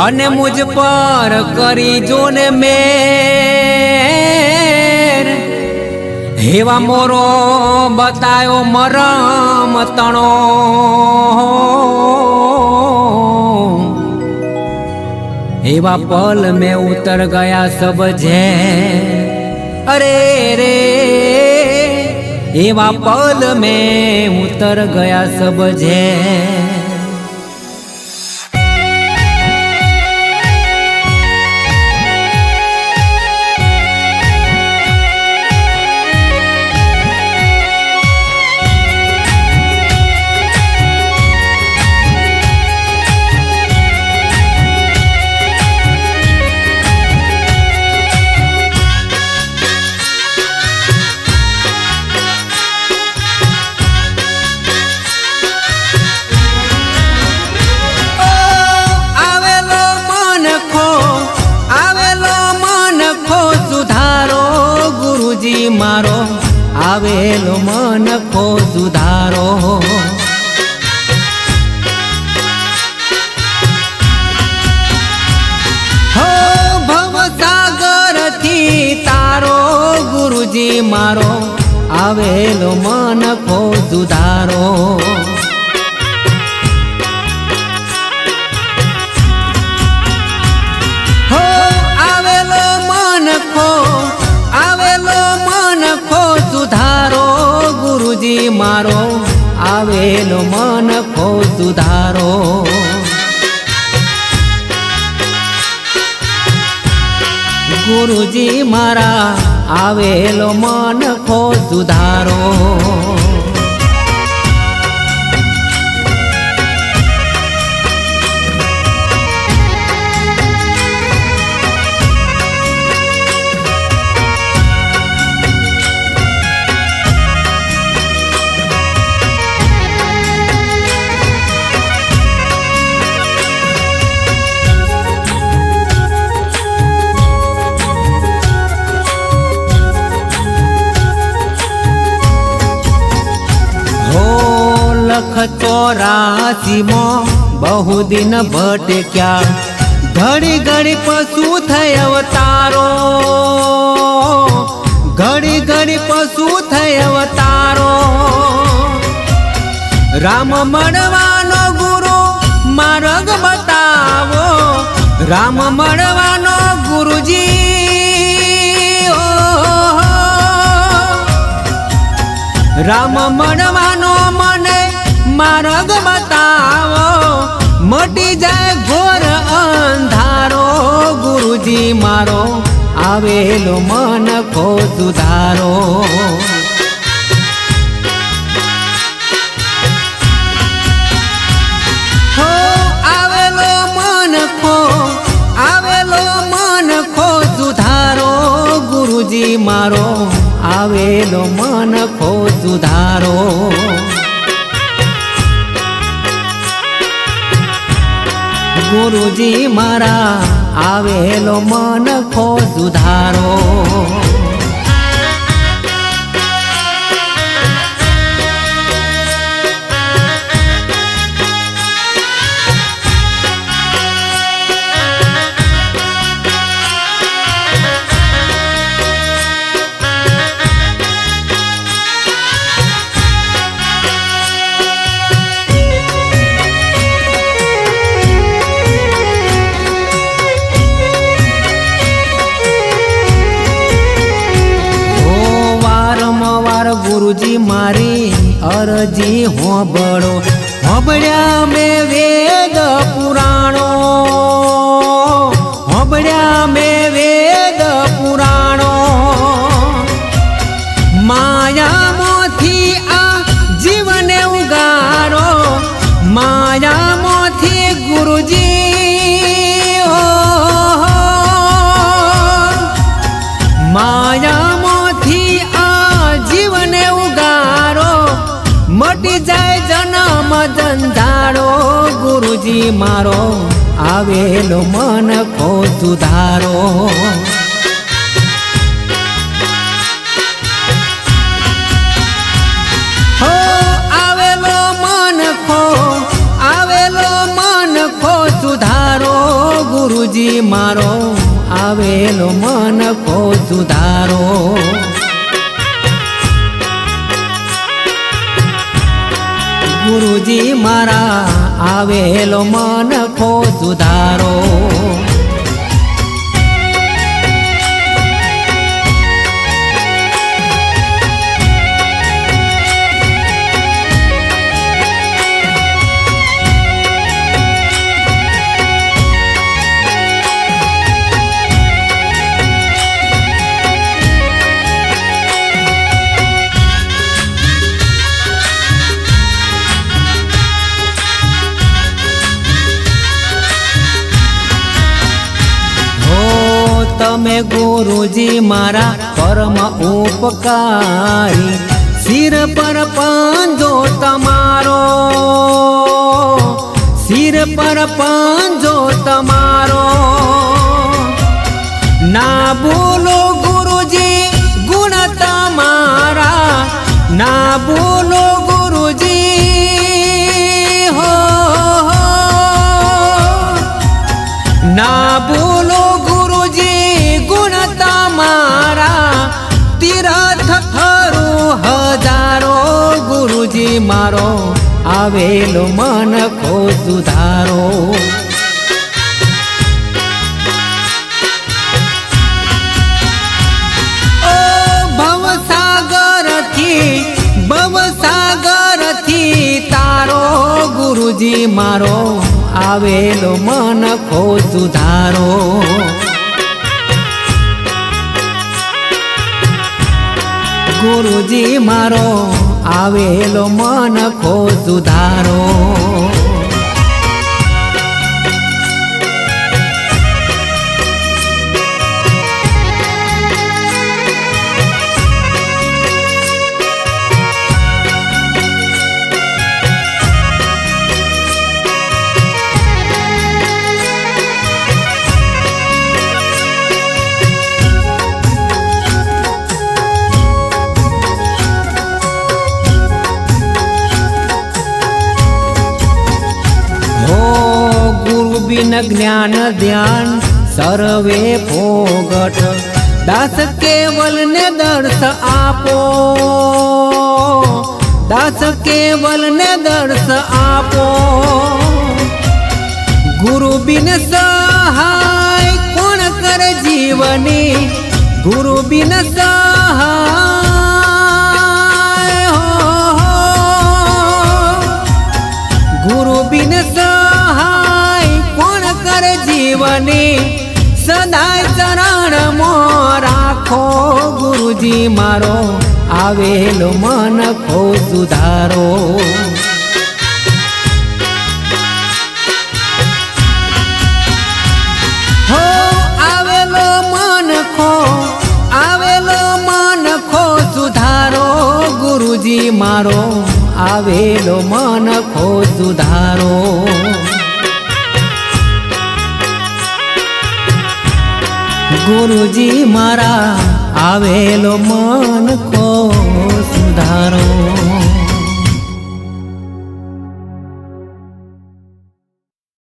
અને મુझ પર કરી જો ને મેર हेवा मोरो बतायो मरम तणो हेवा पल में उतर गया सब झेर अरे रे हेवा पल में उतर गया सब झेर मारो आवेलो मन को सुधारो हो भव सागर थी तारो गुरुजी मारो आवेलो मन को सुधारो हो आवेलो मन को सुधारो गुरुजी मारो आवेलो मन को सुधारो गुरुजी मारा आवेलो मन को सुधारो लख 84 बहु दिन भटक्या घड़ी घड़ी पशु थे अवतारो घड़ी घड़ी पशु थे अवतारो राम मळवानो गुरु मार्ग बतावो राम मळवानो गुरुजी राम मळवानो मने मार्ग बतावो मटी जाए घोर अंधारो गुरुजी मारो आवेलो मन को सुधारो हो आवेलो मन को सुधारो गुरुजी मारो आवेलो मन को सुधारो गुरुजी मारा आवेलो मन को सुधारो गुरुजी मारी अरजी होबड़ो होबड़िया में वेद पुराणो होबड़िया में वेद पुराणो माया मोथी आ जीवने उगारो माया मोथी गुरुजी माया मटी जाए जन्म जंजाड़ो गुरुजी मारो आवेलो मन को सुधारो हो आवेलो मन को सुधारो ગુરુજી મારો આવેલો મન કો સુધારો ગુરુજી મારા આવેલો મન કો સુધારો તમે ગુરુજી મારા પરમ ઉપકારી સિર પર પાંજો તમારો સિર પર પાંજો તમારો ના બોલો ગુરુજી ગુણ તમારા ના બોલો ગુરુજી હો ના બોલો ગુરુજી મારો આવેલો મન કો સુધારો ઓ ભવસાગર થી તારો ગુરુજી મારો આવેલો મન કો સુધારો ગુરુજી મારો આવેલો મન કો સુધારો बिन ज्ञान ध्यान सर्वे फोगट दास केवल ने दर्श आपो दास केवल ने दर्श आपो गुरु बिन सहाय कोण कर जीवनी गुरु बिन सहाय गुरु बिन जीवनी सदाय चरण मो राखो गुरुजी मारो आवेलो मन को सुधारो हो आवेलो मन को सुधारो गुरुजी मारो आवेलो मन को सुधारो गुरुजी मारा आवेलो मन को सुधारो।